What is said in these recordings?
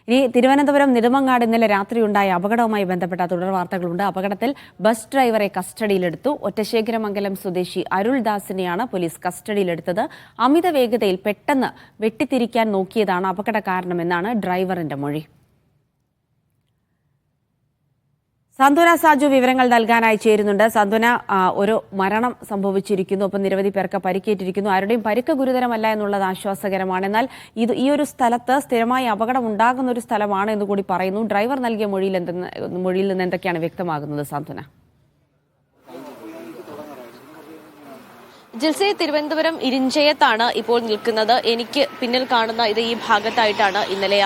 ഇനി തിരുവനന്തപുരം നെടുമങ്ങാട് ഇന്നലെ രാത്രിയുണ്ടായ അപകടവുമായി ബന്ധപ്പെട്ട തുടർ വാർത്തകളുണ്ട്. അപകടത്തിൽ ബസ് ഡ്രൈവറെ കസ്റ്റഡിയിലെടുത്തു. ഒറ്റശേഖരമംഗലം സ്വദേശി അരുൾദാസിനെയാണ് പോലീസ് കസ്റ്റഡിയിലെടുത്തത്. അമിത വേഗതയിൽ പെട്ടെന്ന് വെട്ടിത്തിരിക്കാൻ നോക്കിയതാണ് അപകട കാരണമെന്നാണ് ഡ്രൈവറിന്റെ മൊഴി. സാന്ത്വന സാജു വിവരങ്ങൾ നൽകാനായി ചേരുന്നുണ്ട്. സാന്ത്വന, ഒരു മരണം സംഭവിച്ചിരിക്കുന്നു, ഒപ്പം നിരവധി പേർക്ക് പരിക്കേറ്റിരിക്കുന്നു. ആരുടെയും പരിക്ക് ഗുരുതരമല്ല എന്നുള്ളത് ആശ്വാസകരമാണ്. എന്നാൽ ഈ ഒരു സ്ഥലത്ത് സ്ഥിരമായി അപകടം ഉണ്ടാകുന്ന ഒരു സ്ഥലമാണ് എന്ന് കൂടി പറയുന്നു. ഡ്രൈവർ നൽകിയ മൊഴിയിൽ നിന്ന് എന്തൊക്കെയാണ് വ്യക്തമാകുന്നത് സാന്ത്വന? ജിൽസെ, തിരുവനന്തപുരം ഇരിഞ്ചയത്താണ് ഇപ്പോൾ നിൽക്കുന്നത്. എനിക്ക് പിന്നിൽ കാണുന്ന ഇത് ഈ ഭാഗത്തായിട്ടാണ് ഇന്നലെ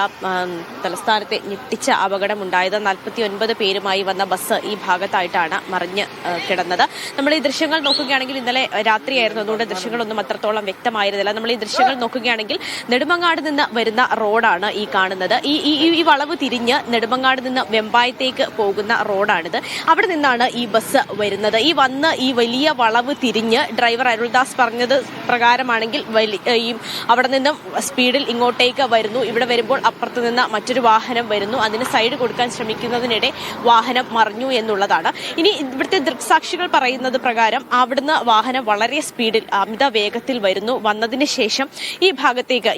തലസ്ഥാനത്തെ ഞെട്ടിച്ച അപകടമുണ്ടായത്. 49 പേരുമായി വന്ന ബസ് ഈ ഭാഗത്തായിട്ടാണ് മറിഞ്ഞ് കിടന്നത്. നമ്മൾ ഈ ദൃശ്യങ്ങൾ നോക്കുകയാണെങ്കിൽ ഇന്നലെ രാത്രിയായിരുന്നു, അതുകൊണ്ട് ദൃശ്യങ്ങളൊന്നും അത്രത്തോളം വ്യക്തമായിരുന്നില്ല. നമ്മൾ ഈ ദൃശ്യങ്ങൾ നോക്കുകയാണെങ്കിൽ നെടുമങ്ങാട് നിന്ന് വരുന്ന റോഡാണ് ഈ കാണുന്നത്. ഈ വളവ് തിരിഞ്ഞ് നെടുമങ്ങാട് നിന്ന് വെമ്പായത്തേക്ക് പോകുന്ന റോഡാണിത്. അവിടെ നിന്നാണ് ഈ ബസ് വരുന്നത്. ഈ വലിയ വളവ് തിരിഞ്ഞ് ഡ്രൈവർ അരുൾദാസ് പറഞ്ഞത് പ്രകാരമാണെങ്കിൽ അവിടെ നിന്നും സ്പീഡിൽ ഇങ്ങോട്ടേക്ക് വരുന്നു. ഇവിടെ വരുമ്പോൾ അപ്പുറത്ത് നിന്ന് മറ്റൊരു വാഹനം വരുന്നു. അതിന് സൈഡ് കൊടുക്കാൻ ശ്രമിക്കുന്നതിനിടെ വാഹനം മറിഞ്ഞു എന്നുള്ളതാണ്. ഇനി ഇവിടുത്തെ ദൃക്സാക്ഷികൾ പറയുന്നത് പ്രകാരം അവിടുന്ന് വാഹനം വളരെ സ്പീഡിൽ അമിത വേഗത്തിൽ വരുന്നു. വന്നതിന് ശേഷം ഈ ഭാഗത്തേക്ക്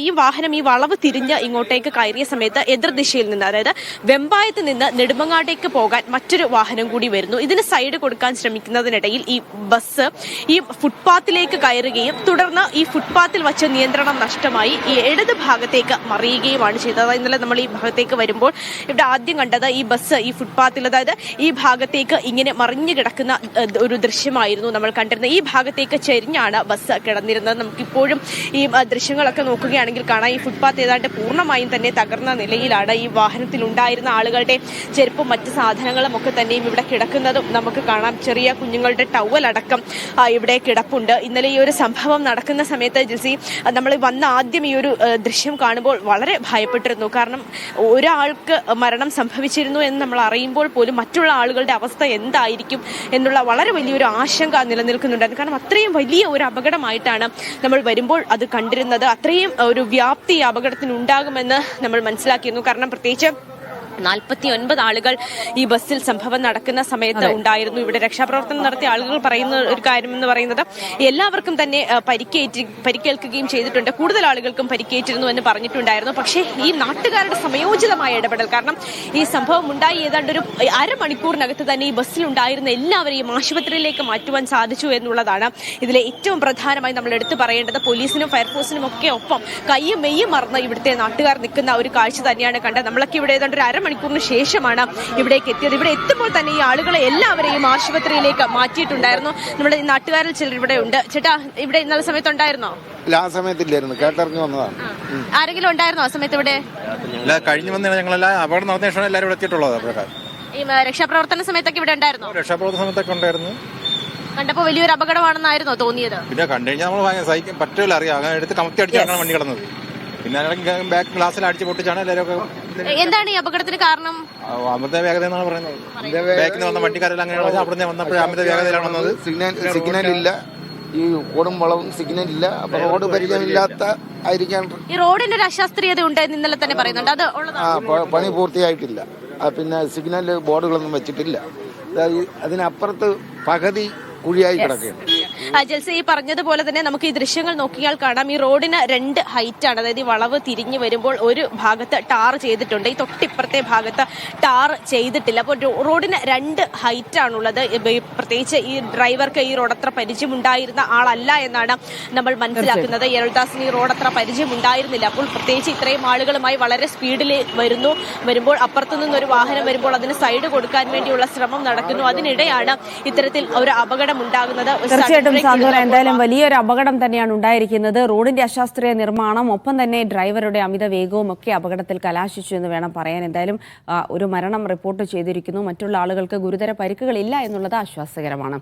ഈ വാഹനം ഈ വളവ് തിരിഞ്ഞ് ഇങ്ങോട്ടേക്ക് കയറിയ സമയത്ത് എതിർദിശയിൽ നിന്ന്, അതായത് വെമ്പായത്ത് നിന്ന് നെടുമങ്ങാട്ടേക്ക് പോകാൻ മറ്റൊരു വാഹനം കൂടി വരുന്നു. ഇതിന് സൈഡ് കൊടുക്കാൻ ശ്രമിക്കുന്നതിനിടയിൽ ഈ ബസ് ഈ ഫുട്പാത്തിലേക്ക് കയറുകയും തുടർന്ന് ഈ ഫുട്പാത്തിൽ വച്ച് നിയന്ത്രണം നഷ്ടമായി ഈ ഇടത് ഭാഗത്തേക്ക് മറിയുകയുമാണ് ചെയ്തത്. ഇന്നലെ നമ്മൾ ഈ ഭാഗത്തേക്ക് വരുമ്പോൾ ഇവിടെ ആദ്യം കണ്ടത് ഈ ബസ് ഈ ഫുട്പാത്തിൽ, അതായത് ഈ ഭാഗത്തേക്ക് ഇങ്ങനെ മറിഞ്ഞു കിടക്കുന്ന ഒരു ദൃശ്യമായിരുന്നു നമ്മൾ കണ്ടിരുന്നത്. ഈ ഭാഗത്തേക്ക് ചെരിഞ്ഞാണ് ബസ് കിടന്നിരുന്നത്. നമുക്കിപ്പോഴും ഈ ദൃശ്യങ്ങളൊക്കെ നോക്കുകയാണെങ്കിൽ കാണാം, ഈ ഫുട്പാത്ത് ഏതാണ്ട് പൂർണ്ണമായും തന്നെ തകർന്ന നിലയിലാണ്. ഈ വാഹനത്തിലുണ്ടായിരുന്ന ആളുകളുടെ ചെരുപ്പും മറ്റ് സാധനങ്ങളും ഒക്കെ തന്നെയും ഇവിടെ കിടക്കുന്നതും നമുക്ക് കാണാം. ചെറിയ കുഞ്ഞുങ്ങളുടെ ടവൽ അടക്കം ഇവിടെ കിടപ്പുണ്ട്. ഇന്നലെ ഈ ഒരു സംഭവം നടക്കുന്ന സമയത്ത് ജിൽസി, നമ്മൾ വന്ന ആദ്യം ഈ ഒരു ദൃശ്യം കാണുമ്പോൾ വളരെ ഭയപ്പെട്ടിരുന്നു. കാരണം ഒരാൾക്ക് മരണം സംഭവിച്ചിരുന്നു എന്ന് നമ്മൾ അറിയുമ്പോൾ പോലും മറ്റുള്ള ആളുകളുടെ അവസ്ഥ എന്തായിരിക്കും എന്നുള്ള വളരെ വലിയൊരു ആശങ്ക നിലനിൽക്കുന്നുണ്ടായിരുന്നു. കാരണം അത്രയും വലിയ ഒരു അപകടമായിട്ടാണ് നമ്മൾ വരുമ്പോൾ അത് കണ്ടിരുന്നത്. അത്രയും ഒരു വ്യാപ്തി അപകടത്തിന് ഉണ്ടാകുമെന്ന് നമ്മൾ മനസ്സിലാക്കിയിരുന്നു. കാരണം പ്രത്യേകിച്ച് 49 ആളുകൾ ഈ ബസ്സിൽ സംഭവം നടക്കുന്ന സമയത്ത് ഉണ്ടായിരുന്നു. ഇവിടെ രക്ഷാപ്രവർത്തനം നടത്തിയ ആളുകൾ പറയുന്ന ഒരു കാര്യം എന്ന് പറയുന്നത് എല്ലാവർക്കും തന്നെ പരിക്കേൽക്കുകയും ചെയ്തിട്ടുണ്ട്. കൂടുതൽ ആളുകൾക്കും പരിക്കേറ്റിരുന്നു എന്ന് പറഞ്ഞിട്ടുണ്ടായിരുന്നു. പക്ഷേ ഈ നാട്ടുകാരുടെ സമയോചിതമായ ഇടപെടൽ, കാരണം ഈ സംഭവം ഉണ്ടായി ഏതാണ്ട് ഒരു അരമണിക്കൂറിനകത്ത് തന്നെ ഈ ബസ്സിലുണ്ടായിരുന്ന എല്ലാവരെയും ആശുപത്രിയിലേക്ക് മാറ്റുവാൻ സാധിച്ചു എന്നുള്ളതാണ് ഇതിലെ ഏറ്റവും പ്രധാനമായി നമ്മൾ എടുത്തു പറയേണ്ടത്. പോലീസിനും ഫയർഫോഴ്സിനും ഒക്കെ ഒപ്പം കയ്യും മെയ്യും മറന്ന് ഇവിടുത്തെ നാട്ടുകാർ നിൽക്കുന്ന ഒരു കാഴ്ച തന്നെയാണ് കണ്ടത്. നമ്മളൊക്കെ ഇവിടെ ഏതാണ്ട് ഒരു മണിക്കൂറിന് ശേഷമാണ് ഇവിടേക്ക് എത്തിയത്. ഇവിടെ എത്തുമ്പോൾ തന്നെ ഈ ആളുകളെ എല്ലാവരെയും ആശുപത്രിയിലേക്ക് മാറ്റിയിട്ടുണ്ടായിരുന്നു. നമ്മുടെ ഈ നാട്ടുകാരിൽ ചിലർ ഇവിടെ ഉണ്ട്. ചേട്ടാ, ഇവിടെ ഇന്നലെ സമയത്ത് ഉണ്ടായിരുന്നോ? ആ സമയത്തില്ലായിരുന്നു, കേട്ടറിഞ്ഞു വന്നതാണ്. ആരെങ്കിലും ഉണ്ടായിരുന്നോ ആ സമയത്ത് ഇവിടെ? കഴിഞ്ഞു വന്ന ഞങ്ങളെല്ലാം അപകടം നടന്ന ശേഷം എല്ലാവരും ഇവിടെ എത്തിയിട്ടുള്ളത്. ഈ രക്ഷാപ്രവർത്തന സമയത്തൊക്കെ ഇവിടെ ഉണ്ടായിരുന്നോ? രക്ഷാപ്രവർത്തന സമയത്തൊക്കെ ഉണ്ടായിരുന്നു. കണ്ടപ്പോ വലിയൊരു അപകടമാണെന്നായിരുന്നോ തോന്നിയത്? പിന്നെ കണ്ടു കഴിഞ്ഞാൽ നമ്മൾ സഹിക്കാൻ പറ്റില്ല, അറിയാം. അങ്ങനെ എടുത്ത് കമത്തി അടിച്ചാണ് വണ്ടി കിടന്നത്. പിന്നെ ബാക്ക് ഗ്ലാസ്സിൽ അടിച്ച് പൊട്ടിച്ചാണ് എല്ലാവരും. എന്താണ് ഈ അപകടത്തിന് കാരണം? അമിത വേഗത എന്നാണ് പറയുന്നത്. ബാക്കിൽ നിന്ന് വന്ന വണ്ടിക്കാരെല്ലാം അങ്ങനെ അവിടെ വന്നപ്പോൾ അമിത വേഗതയിലാണ് വന്നത്. സിഗ്നൽ ഇല്ല, ഈ ഓടും വളവും സിഗ്നൽ ഇല്ല, അപ്പൊ റോഡ് പരിചയമില്ലാത്ത ആയിരിക്കാൻ. ഈ റോഡിന്റെ ഒരു അശാസ്ത്രീയത ഉണ്ട് ഇന്നലെ തന്നെ പറയുന്നുണ്ട്. അത് പണി പൂർത്തിയായിട്ടില്ല. പിന്നെ സിഗ്നൽ ബോർഡുകളൊന്നും വെച്ചിട്ടില്ല. അതിനപ്പുറത്ത് പകുതി കുഴിയായി കിടക്കുകയാണ്. ജൽസ, ഈ പറഞ്ഞതുപോലെ തന്നെ നമുക്ക് ഈ ദൃശ്യങ്ങൾ നോക്കിയാൽ കാണാം, ഈ റോഡിന് 2 ഹൈറ്റ് ആണ്. അതായത് ഈ വളവ് തിരിഞ്ഞു വരുമ്പോൾ ഒരു ഭാഗത്ത് ടാർ ചെയ്തിട്ടുണ്ട്, ഈ തൊട്ടിപ്പുറത്തെ ഭാഗത്ത് ടാർ ചെയ്തിട്ടില്ല. അപ്പോൾ റോഡിന് 2 ഹൈറ്റ് ആണുള്ളത്. പ്രത്യേകിച്ച് ഈ ഡ്രൈവർക്ക് ഈ റോഡ് അത്ര പരിചയമുണ്ടായിരുന്ന ആളല്ല എന്നാണ് നമ്മൾ മനസ്സിലാക്കുന്നത്. അരുൾദാസിന് ഈ റോഡ് അത്ര പരിചയമുണ്ടായിരുന്നില്ല. അപ്പോൾ പ്രത്യേകിച്ച് ഇത്രയും ആളുകളുമായി വളരെ സ്പീഡിൽ വരുമ്പോൾ അപ്പുറത്തു നിന്നൊരു വാഹനം വരുമ്പോൾ അതിന് സൈഡ് കൊടുക്കാൻ വേണ്ടിയുള്ള ശ്രമം നടക്കുന്നു. അതിനിടെയാണ് ഇത്തരത്തിൽ ഒരു അപകടം ഉണ്ടാകുന്നത്. തീർച്ചയായിട്ടും സാന്ത്വന, എന്തായാലും വലിയൊരു അപകടം തന്നെയാണ് ഉണ്ടായിരിക്കുന്നത്. റോഡിന്റെ അശാസ്ത്രീയ നിർമ്മാണം, ഒപ്പം തന്നെ ഡ്രൈവറുടെ അമിത വേഗവും ഒക്കെ അപകടത്തിൽ കലാശിച്ചു എന്ന് വേണം പറയാൻ. എന്തായാലും ഒരു മരണം റിപ്പോർട്ട് ചെയ്തിരിക്കുന്നു. മറ്റുള്ള ആളുകൾക്ക് ഗുരുതര പരിക്കുകളില്ല എന്നുള്ളത് ആശ്വാസകരമാണ്.